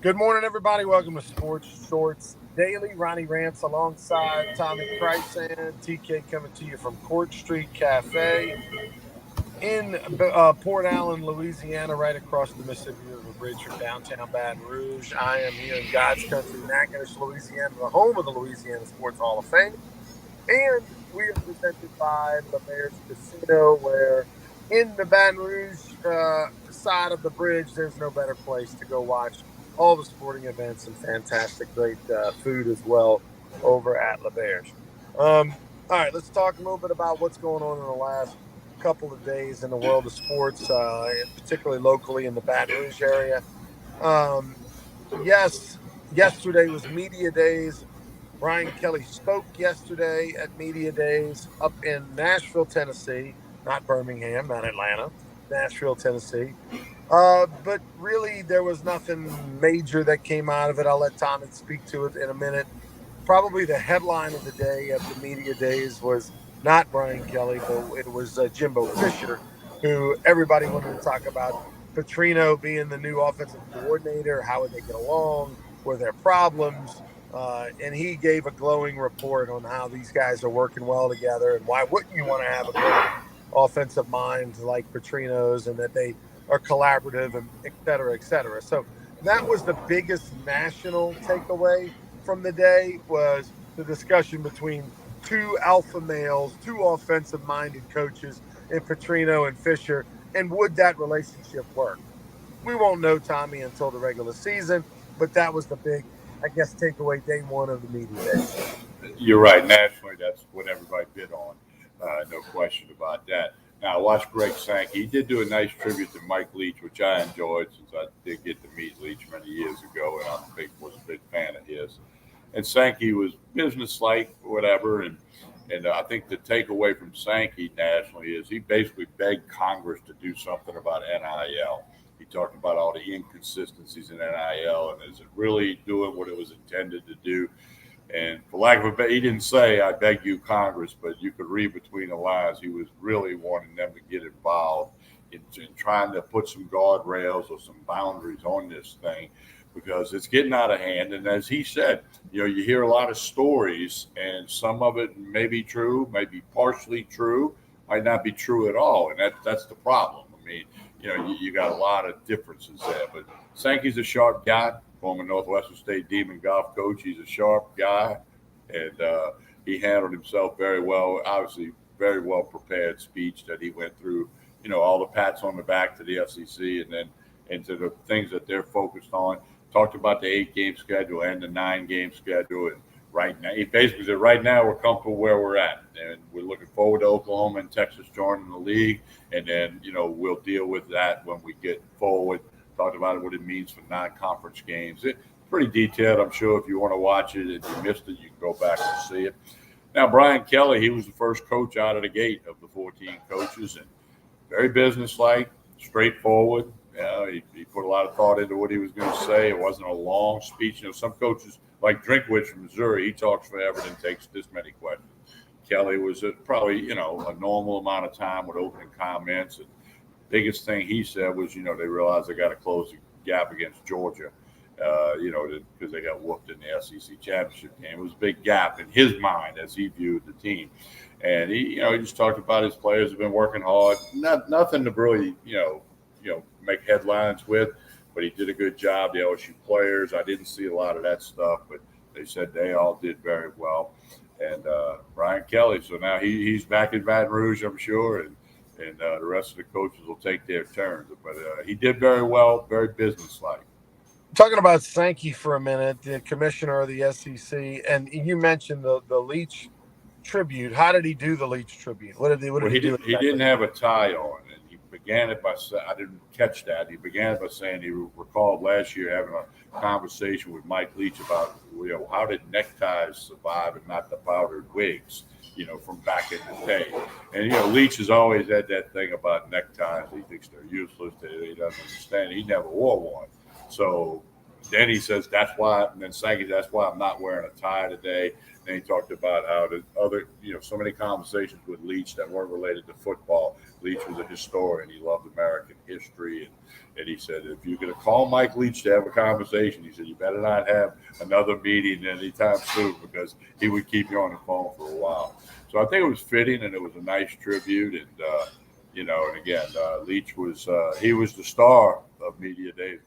Good morning, everybody. Welcome to Sports Shorts Daily. Ronnie Rants alongside Tommy Price and TK coming to you from Court Street Cafe in Port Allen, Louisiana, right across the Mississippi River Bridge from downtown Baton Rouge. I am here in God's country, Natchitoches, Louisiana, the home of the Louisiana Sports Hall of Fame. And we are presented by La Bears Casino, where in the Baton Rouge side of the bridge, there's no better place to go watch all the sporting events and fantastic, great food as well over at La Bears. All right, let's talk a little bit about what's going on in the last couple of days in the world of sports, particularly locally in the Baton Rouge area. Um, yes, yesterday was media days. Brian Kelly spoke yesterday at Media Days up in Nashville, Tennessee, not Birmingham, not Atlanta, Nashville, Tennessee. But really, there was nothing major that came out of it. I'll let Tommy speak to it in a minute. Probably the headline of the day at the Media Days was not Brian Kelly, but it was Jimbo Fisher, who everybody wanted to talk about. Petrino being the new offensive coordinator, how would they get along? Were there problems? And he gave a glowing report on how these guys are working well together and why wouldn't you want to have a great offensive mind like Petrino's and that they are collaborative and et cetera, et cetera. So that was the biggest national takeaway from the day was the discussion between two alpha males, two offensive minded coaches in Petrino and Fisher. And would that relationship work? We won't know, Tommy, until the regular season, but that was the big, I guess, takeaway day one of the media days. You're right. Nationally, that's what everybody bid on. No question about that. Now, I watched Greg Sankey. He did do a nice tribute to Mike Leach, which I enjoyed since I did get to meet Leach many years ago, and was a big fan of his. And Sankey was businesslike, whatever. And I think the takeaway from Sankey nationally is he basically begged Congress to do something about NIL. He talked about all the inconsistencies in NIL and is it really doing what it was intended to do? And for lack of a better, he didn't say, I beg you, Congress, but you could read between the lines. He was really wanting them to get involved in trying to put some guardrails or some boundaries on this thing because it's getting out of hand. And as he said, you hear a lot of stories, and some of it may be true, may be partially true, might not be true at all. And that's the problem. I mean, you got a lot of differences there. But Sankey's a sharp guy, former Northwestern State Demon golf coach. He's a sharp guy, and he handled himself very well. Obviously, very well prepared speech that he went through. All the pats on the back to the SEC, and then into the things that they're focused on. Talked about the 8-game schedule and the 9-game schedule, and right now, he basically said, right now we're comfortable where we're at, and we're looking forward to Oklahoma and Texas joining the league, and then we'll deal with that when we get forward. Talked about what it means for non-conference games. It's pretty detailed. I'm sure if you want to watch it and you missed it, you can go back and see it. Now, Brian Kelly, he was the first coach out of the gate of the 14 coaches, and very businesslike, straightforward. He put a lot of thought into what he was going to say. It wasn't a long speech. Some coaches, like Drinkwitz from Missouri, he talks forever and takes this many questions. Kelly was probably, a normal amount of time with opening comments. And biggest thing he said was, they realized they got to close the gap against Georgia, because they got whooped in the SEC championship game. It was a big gap in his mind as he viewed the team. And he just talked about his players have been working hard. Nothing to really, make headlines with, but he did a good job. The LSU players, I didn't see a lot of that stuff, but they said they all did very well. And Brian Kelly, so now he's back in Baton Rouge, I'm sure, and the rest of the coaches will take their turns. But he did very well, very businesslike. Talking about Sankey for a minute, the commissioner of the SEC, and you mentioned the Leach tribute. How did he do the Leach tribute? What Well, did he do he exactly? didn't have a tie on, and he began it by I didn't catch that. He began it by saying he recalled last year having a conversation with Mike Leach about how did neckties survive and not the powdered wigs, from back in the day. And Leach has always had that thing about neckties. He thinks they're useless. He doesn't understand. He never wore one. So then he says that's why. And then Sankey, that's why I'm not wearing a tie today. Then he talked about how the other, so many conversations with Leach that weren't related to football. Leach was a historian. He loved American history. And he said, if you're going to call Mike Leach to have a conversation, he said, you better not have another meeting anytime soon because he would keep you on the phone for a while. So I think it was fitting and it was a nice tribute. And again, Leach was he was the star of media days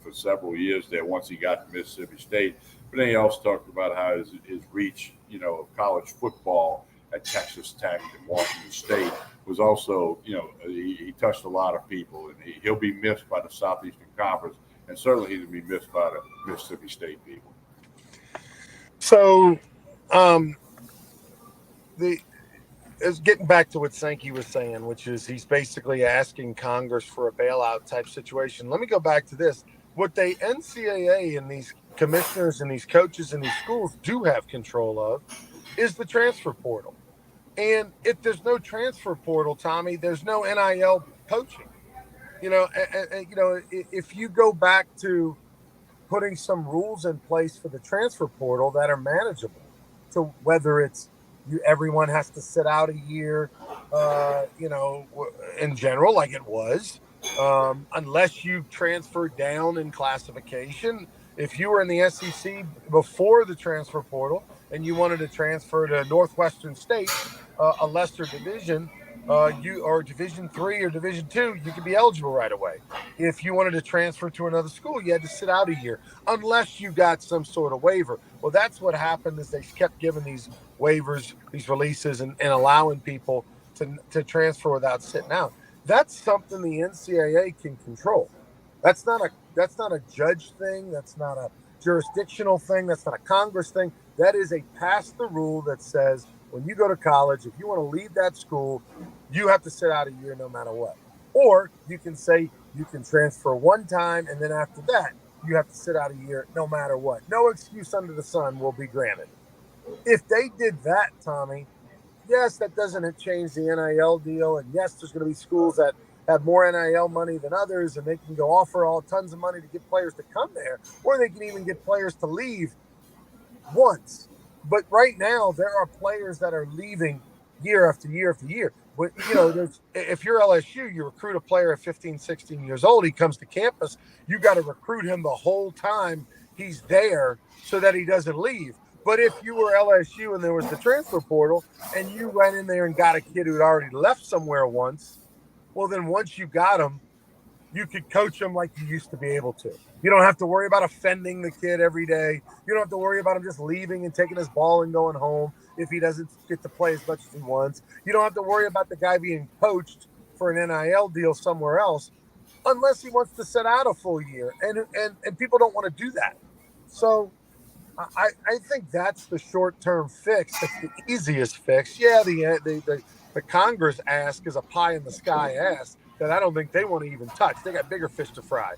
for several years there once he got to Mississippi State. But then he also talked about how his reach, of college football at Texas Tech and Washington State was also, he touched a lot of people, and he'll be missed by the Southeastern Conference, and certainly he'll be missed by the Mississippi State people. So, it's getting back to what Sankey was saying, which is he's basically asking Congress for a bailout type situation. Let me go back to this. What the NCAA and these commissioners and these coaches and these schools do have control of is the transfer portal. And if there's no transfer portal, Tommy, there's no NIL poaching. If you go back to putting some rules in place for the transfer portal that are manageable, to whether it's everyone has to sit out a year, in general, like it was, unless you transfer down in classification. If you were in the SEC before the transfer portal and you wanted to transfer to Northwestern State, a lesser division, or Division III or Division II, you could be eligible right away. If you wanted to transfer to another school, you had to sit out a year unless you got some sort of waiver. Well, that's what happened is they kept giving these waivers, these releases, and allowing people to transfer without sitting out. That's something the NCAA can control. That's not a judge thing. That's not a jurisdictional thing. That's not a Congress thing. That is a pass the rule that says when you go to college, if you want to leave that school, you have to sit out a year no matter what. Or you can say you can transfer one time, and then after that, you have to sit out a year no matter what. No excuse under the sun will be granted. If they did that, Tommy, yes, that doesn't change the NIL deal. And yes, there's going to be schools that have more NIL money than others, and they can go offer all tons of money to get players to come there, or they can even get players to leave once. But right now, there are players that are leaving year after year after year. But, if you're LSU, you recruit a player at 15, 16 years old. He comes to campus. You got to recruit him the whole time he's there so that he doesn't leave. But if you were LSU and there was the transfer portal and you went in there and got a kid who had already left somewhere once, well, then once you got him, you could coach him like you used to be able to. You don't have to worry about offending the kid every day. You don't have to worry about him just leaving and taking his ball and going home if he doesn't get to play as much as he wants. You don't have to worry about the guy being poached for an NIL deal somewhere else unless he wants to sit out a full year. And people don't want to do that. So I think that's the short-term fix. That's the easiest fix. Yeah, the Congress ask is a pie-in-the-sky ask that I don't think they want to even touch. They got bigger fish to fry.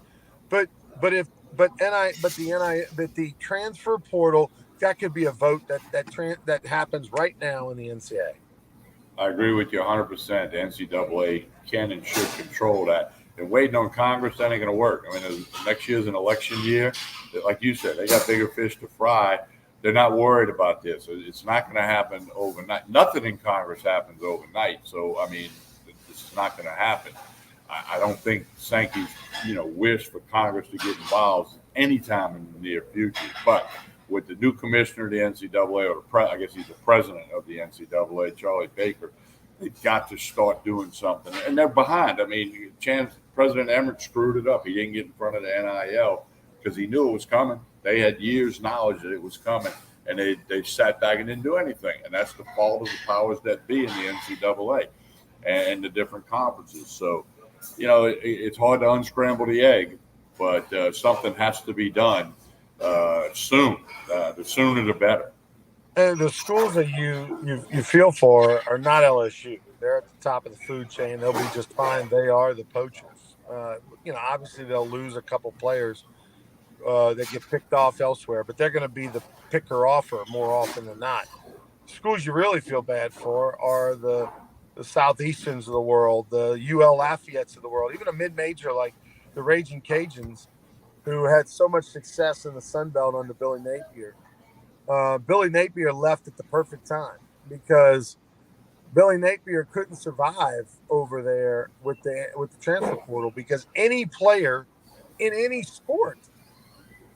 But the transfer portal, that could be a vote that happens right now in the NCAA. I agree with you 100%. The NCAA can and should control that. And waiting on Congress, that ain't going to work. I mean, next year's an election year. Like you said, they got bigger fish to fry. They're not worried about this. It's not going to happen overnight. Nothing in Congress happens overnight. So, I mean, this is not going to happen. I don't think Sankey's, wish for Congress to get involved anytime in the near future. But with the new commissioner of the NCAA, I guess he's the president of the NCAA, Charlie Baker, they've got to start doing something. And they're behind. I mean, President Emmert screwed it up. He didn't get in front of the NIL because he knew it was coming. They had years' knowledge that it was coming, and they sat back and didn't do anything. And that's the fault of the powers that be in the NCAA and the different conferences. So, it's hard to unscramble the egg, but something has to be done soon. The sooner the better. And the schools that you feel for are not LSU. They're at the top of the food chain. They'll be just fine. They are the poachers. Obviously they'll lose a couple players that get picked off elsewhere, but they're going to be the picker-offer more often than not. Schools you really feel bad for are the Southeasterns of the world, the UL Lafayette's of the world, even a mid-major like the Raging Cajuns, who had so much success in the Sun Belt under Billy Napier. Billy Napier left at the perfect time because Billy Napier couldn't survive over there with the transfer portal because any player in any sport,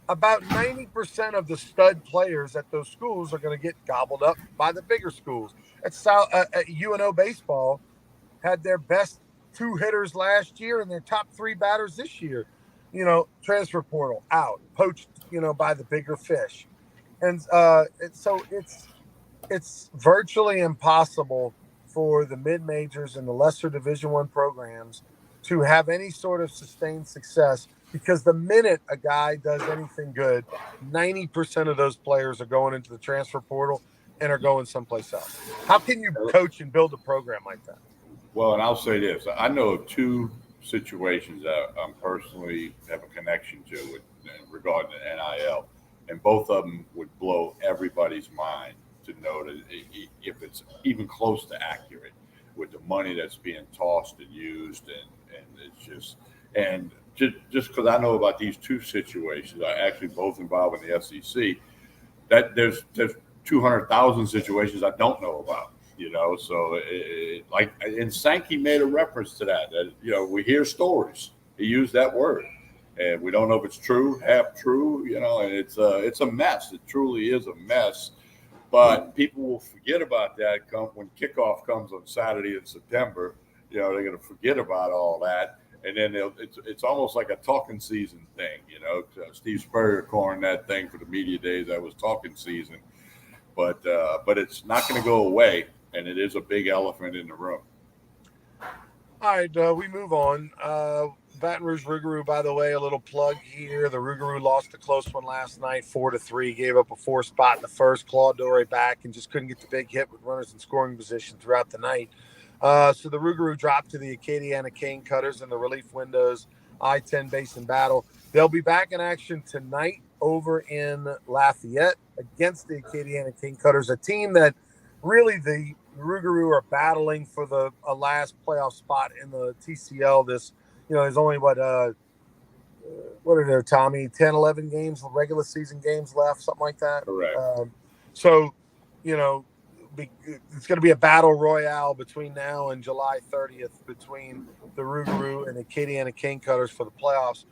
about 90% of the stud players at those schools are going to get gobbled up by the bigger schools. At UNO baseball had their best two hitters last year and their top three batters this year. Transfer portal out, poached, by the bigger fish, and so it's virtually impossible for the mid majors and the lesser Division I programs to have any sort of sustained success because the minute a guy does anything good, 90% of those players are going into the transfer portal and are going someplace else. How can you coach and build a program like that? Well, and I'll say this: I know of two situations that I'm personally have a connection to with regarding the NIL, and both of them would blow everybody's mind to know that if it's even close to accurate with the money that's being tossed and used, and it's just because I know about these two situations, I actually both involved in the SEC. That there's 200,000 situations I don't know about. So and Sankey made a reference to that we hear stories. He used that word, and we don't know if it's true, half true, and it's a mess. It truly is a mess. But people will forget about that when kickoff comes on Saturday in September. They're going to forget about all that, and then it's almost like a talking season thing. Steve Spurrier coined that thing for the media days. That was talking season, but it's not going to go away, and it is a big elephant in the room. All right, we move on. Baton Rouge Rougarou, by the way, a little plug here. The Rougarou lost a close one last night, 4-3. Gave up a 4 spot in the first. Claude Dore back and just couldn't get the big hit with runners in scoring position throughout the night. So the Rougarou dropped to the Acadiana Cane Cutters in the relief windows I-10 Basin battle. They'll be back in action tonight over in Lafayette against the Acadiana Cane Cutters, a team that really the Rougarou are battling for the last playoff spot in the TCL. There's only what are there, Tommy? 10, 11 games, regular season games left, something like that. Correct. So, it's going to be a battle royale between now and July 30th between the Rougarou and the Acadiana Cane Cutters for the playoffs.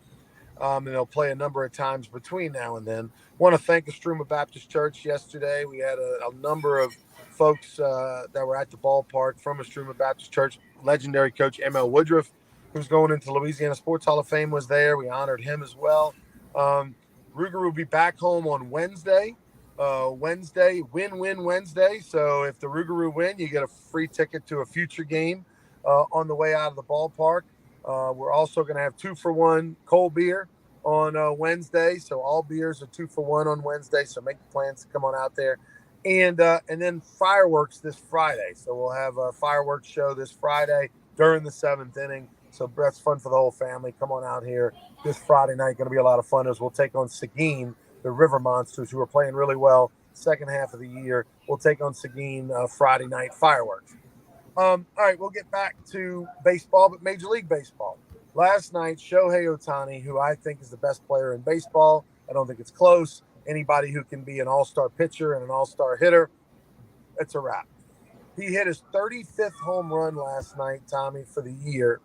And they'll play a number of times between now and then. Want to thank Estruma Baptist Church yesterday. We had a number of folks that were at the ballpark from Estruma Baptist Church. Legendary coach M.L. Woodruff, who's going into Louisiana Sports Hall of Fame, was there. We honored him as well. Rougarou will be back home on Wednesday. Win Wednesday. So if the Rougarou win, you get a free ticket to a future game on the way out of the ballpark. We're also going to have 2-for-1 cold beer on Wednesday. So all beers are 2-for-1 on Wednesday. So make plans to come on out there. And then fireworks this Friday. So we'll have a fireworks show this Friday during the 7th inning. So that's fun for the whole family. Come on out here this Friday night. Going to be a lot of fun as we'll take on Seguin, the River Monsters, who are playing really well second half of the year. We'll take on Seguin Friday night fireworks. All right, we'll get back to baseball, but Major League Baseball. Last night, Shohei Ohtani, who I think is the best player in baseball, I don't think it's close. Anybody who can be an all-star pitcher and an all-star hitter, it's a wrap. He hit his 35th home run last night, Tommy, for the year.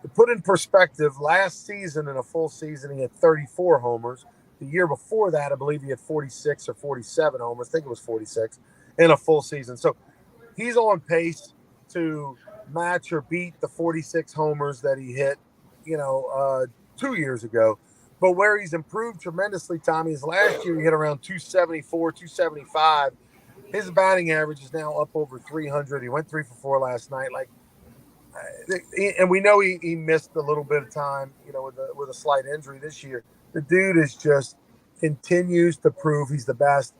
To put in perspective, last season in a full season, he had 34 homers. The year before that, I believe he had 46 or 47 homers. I think it was 46 in a full season. So he's on pace to match or beat the 46 homers that he hit, 2 years ago. But where he's improved tremendously, Tommy, is last year he hit around 274, 275. His batting average is now up over 300. He went 3 for 4 last night. And we know he missed a little bit of time, with a slight injury this year. The dude is just continues to prove he's the best.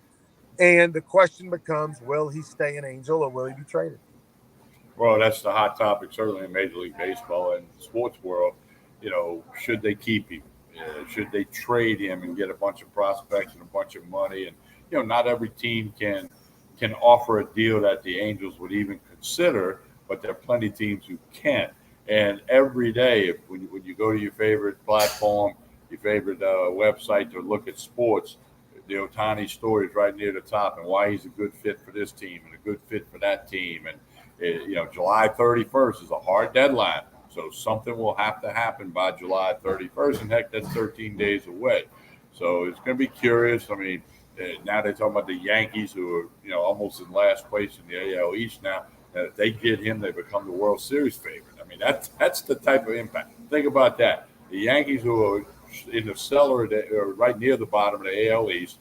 And the question becomes, will he stay an Angel or will he be traded? Well, that's the hot topic, certainly in Major League Baseball and the sports world. Should they keep him? Should they trade him and get a bunch of prospects and a bunch of money? And, not every team can offer a deal that the Angels would even consider, but there are plenty of teams who can. And every day, when you go to your favorite platform, your favorite website to look at sports, the Otani story is right near the top, and why he's a good fit for this team and a good fit for that team. And July 31st is a hard deadline, so something will have to happen by July 31st, and heck, that's 13 days away. So it's going to be curious. I mean, now they're talking about the Yankees, who are almost in last place in the AL East now. And if they get him, they become the World Series favorite. I mean, that's the type of impact. Think about that. The Yankees, who are in the cellar, or right near the bottom of the AL East.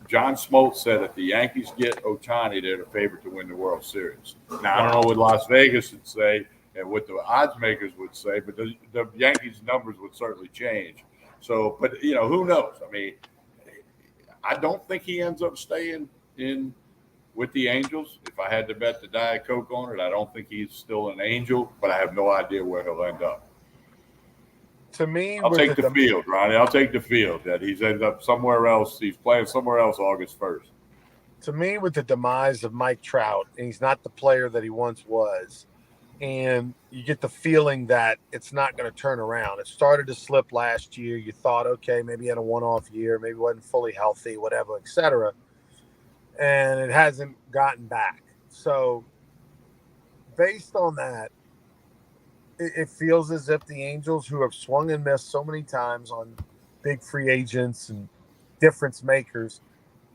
John Smoltz said if the Yankees get Otani, they're the favorite to win the World Series. Now, I don't know what Las Vegas would say and what the odds makers would say, but the Yankees' numbers would certainly change. So, but who knows? I mean, I don't think he ends up staying in with the Angels. If I had to bet the Diet Coke on it, I don't think he's still an Angel, but I have no idea where he'll end up. To me, I'll take the field, Ronnie. I'll take the field that he's ended up somewhere else. He's playing somewhere else August 1st. To me, with the demise of Mike Trout, and he's not the player that he once was, and you get the feeling that it's not going to turn around. It started to slip last year. You thought, okay, maybe he had a one-off year, maybe wasn't fully healthy, whatever, etc. And it hasn't gotten back. So based on that, it feels as if the Angels, who have swung and missed so many times on big free agents and difference makers,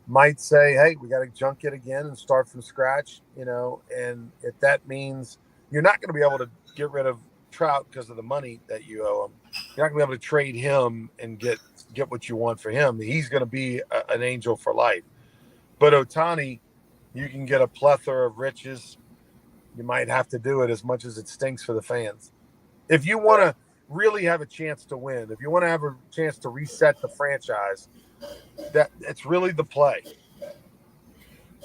might say, hey, we got to junk it again and start from scratch, and if that means you're not going to be able to get rid of Trout because of the money that you owe him, you're not going to be able to trade him and get what you want for him. He's going to be an Angel for life. But Otani, you can get a plethora of riches. You might have to do it, as much as it stinks for the fans. If you want to really have a chance to win, if you want to have a chance to reset the franchise, it's really the play.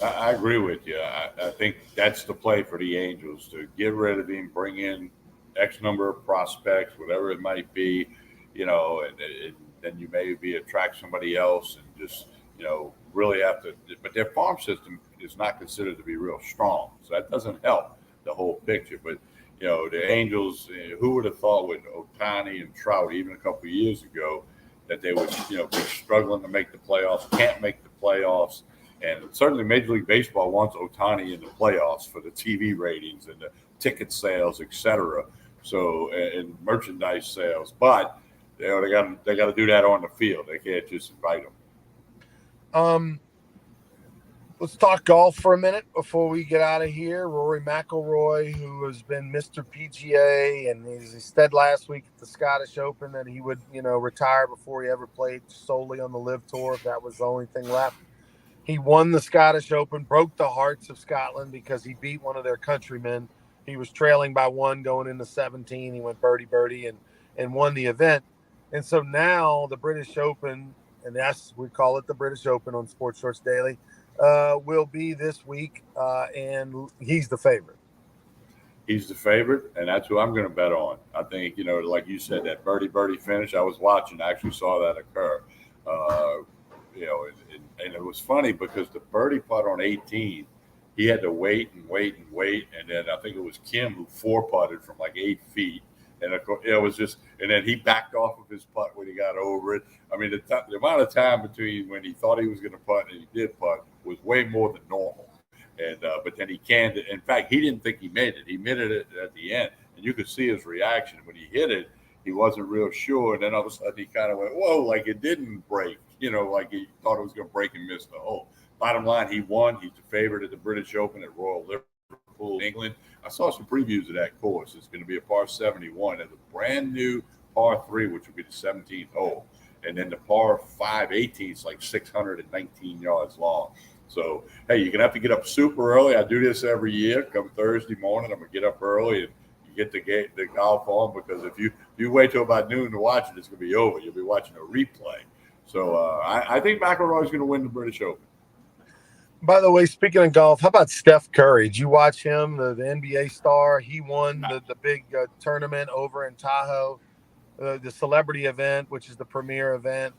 I agree with you. I think that's the play for the Angels, to get rid of him, bring in X number of prospects, whatever it might be, and then you maybe attract somebody else and just, really have to. But their farm system is not considered to be real strong, so that doesn't help the whole picture. But the Angels, who would have thought with Otani and Trout even a couple of years ago that they would be struggling to make the playoffs, can't make the playoffs. And certainly Major League Baseball wants Otani in the playoffs for the TV ratings and the ticket sales, et cetera. So, and merchandise sales, but they got to do that on the field. They can't just invite them. Let's talk golf for a minute before we get out of here. Rory McIlroy, who has been Mr. PGA, and he said last week at the Scottish Open that he would, retire before he ever played solely on the LIV Tour, if that was the only thing left. He won the Scottish Open, broke the hearts of Scotland because he beat one of their countrymen. He was trailing by one going into 17. He went birdie and won the event. And so now the British Open, and yes, we call it the British Open on Sports Shorts Daily, will be this week, and he's the favorite. He's the favorite, and that's who I'm going to bet on. I think, like you said, that birdie finish, I was watching, I actually saw that occur. And it was funny because the birdie putt on 18, he had to wait, and then I think it was Kim who four putted from like 8 feet, and it was just, and then he backed off of his putt when he got over it. I mean, the amount of time between when he thought he was going to putt and he did putt was way more than normal. And but then he canned it. In fact, he didn't think he made it. He made it at the end, and you could see his reaction when he hit it. He wasn't real sure, and then all of a sudden he kind of went, "Whoa!" Like it didn't break. Like he thought it was going to break and miss the hole. Bottom line, he won. He's the favorite at the British Open at Royal Liverpool, England. I saw some previews of that course. It's going to be a par 71 and a brand new par 3, which will be the 17th hole, and then the par 5 18 is like 619 yards long. So, hey, you're going to have to get up super early. I do this every year. Come Thursday morning, I'm going to get up early and you get the golf on, because if you wait till about noon to watch it, it's going to be over. You'll be watching a replay. So I think McIlroy is going to win the British Open. By the way, speaking of golf, how about Steph Curry? Did you watch him, the NBA star? He won the big tournament over in Tahoe, the celebrity event, which is the premier event.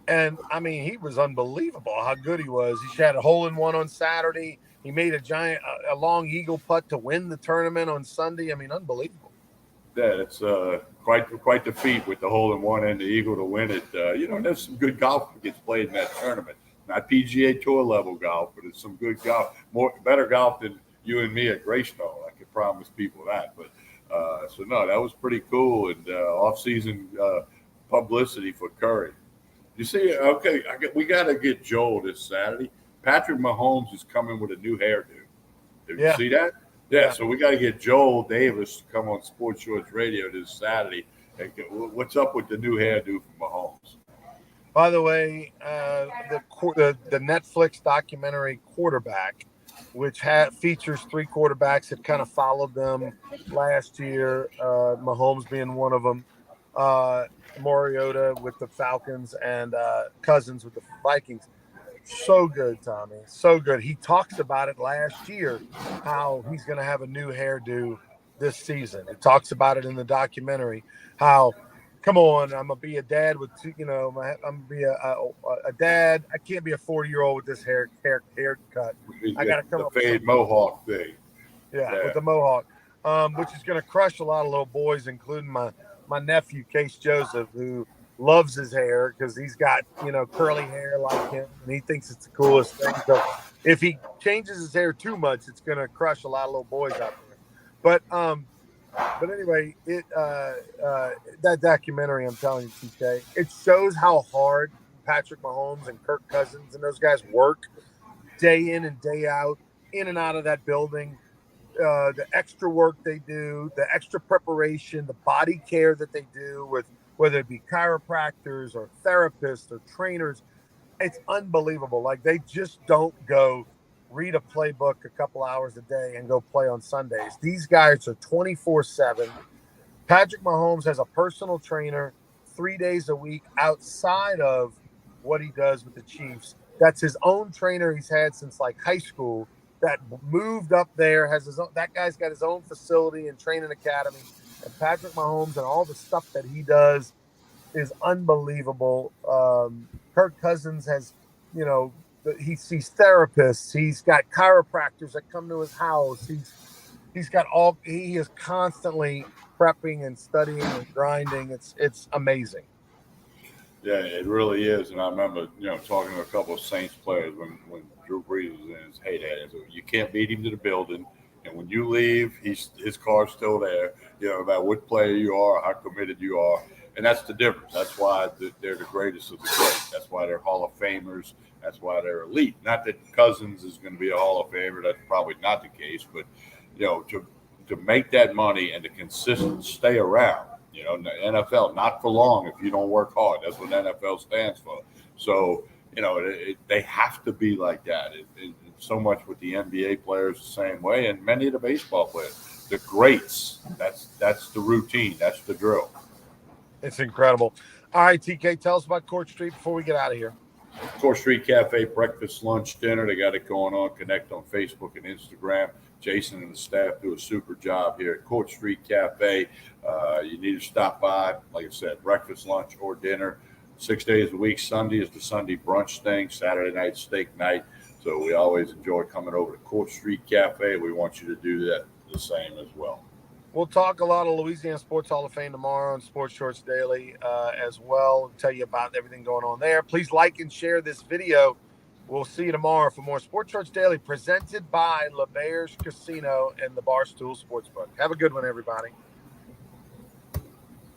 And, I mean, he was unbelievable how good he was. He had a hole-in-one on Saturday. He made a long eagle putt to win the tournament on Sunday. I mean, unbelievable. Yeah, it's quite the feat with the hole in one and the eagle to win it. There's some good golf that gets played in that tournament. Not PGA Tour level golf, but it's some good golf, better golf than you and me at Greystone. I can promise people that. But so no, that was pretty cool and off-season publicity for Curry. You see, okay, we got to get Joel this Saturday. Patrick Mahomes is coming with a new hairdo. Did you Yeah. see that? Yeah, so we got to get Joel Davis to come on Sports Shorts Radio this Saturday. And what's up with the new hairdo from Mahomes? By the way, the Netflix documentary Quarterback, which features 3 quarterbacks that kind of followed them last year, Mahomes being one of them, Mariota with the Falcons, and Cousins with the Vikings. So good, Tommy. So good. He talks about it last year, how he's going to have a new hairdo this season. He talks about it in the documentary, how, come on, I'm going to be a dad with two, I'm going to be a dad. I can't be a 40-year-old with this haircut. I got to come up with fade mohawk thing. Yeah, with the mohawk, which is going to crush a lot of little boys, including my nephew, Case Joseph, who loves his hair because he's got curly hair like him, and he thinks it's the coolest thing. So if he changes his hair too much, it's going to crush a lot of little boys out there. But anyway, that documentary, I'm telling you, TK, it shows how hard Patrick Mahomes and Kirk Cousins and those guys work day in and day out, in and out of that building. The extra work they do, the extra preparation, the body care that they do with whether it be chiropractors or therapists or trainers. It's unbelievable. Like, they just don't go read a playbook a couple hours a day and go play on Sundays. These guys are 24/7. Patrick Mahomes has a personal trainer 3 days a week outside of what he does with the Chiefs. That's his own trainer he's had since like high school, that moved up there, has his own. That guy's got his own facility and training academy. And Patrick Mahomes and all the stuff that he does is unbelievable. Kirk Cousins has, he sees therapists. He's got chiropractors that come to his house. He is constantly prepping and studying and grinding. It's amazing. Yeah, it really is. And I remember, talking to a couple of Saints players when Drew Brees was in his heyday. You can't beat him to the building. And when you leave, his car's still there, no matter what player you are, how committed you are. And that's the difference. That's why they're the greatest of the great. That's why they're Hall of Famers. That's why they're elite. Not that Cousins is going to be a Hall of Famer. That's probably not the case. But, to make that money and to consistently stay around, in the NFL, not for long if you don't work hard. That's what NFL stands for. So, they have to be like that. So much with the NBA players the same way, and many of the baseball players, the greats. That's the routine. That's the drill. It's incredible. All right, TK, tell us about Court Street before we get out of here. Court Street Cafe, breakfast, lunch, dinner. They got it going on. Connect on Facebook and Instagram. Jason and the staff do a super job here at Court Street Cafe. You need to stop by. Like I said, breakfast, lunch, or dinner. 6 days a week. Sunday is the Sunday brunch thing. Saturday night, steak night. So we always enjoy coming over to Court Street Cafe. We want you to do that the same as well. We'll talk a lot of Louisiana Sports Hall of Fame tomorrow on Sports Shorts Daily as well. Tell you about everything going on there. Please like and share this video. We'll see you tomorrow for more Sports Shorts Daily, presented by LeBear's Casino and the Barstool Sportsbook. Have a good one, everybody.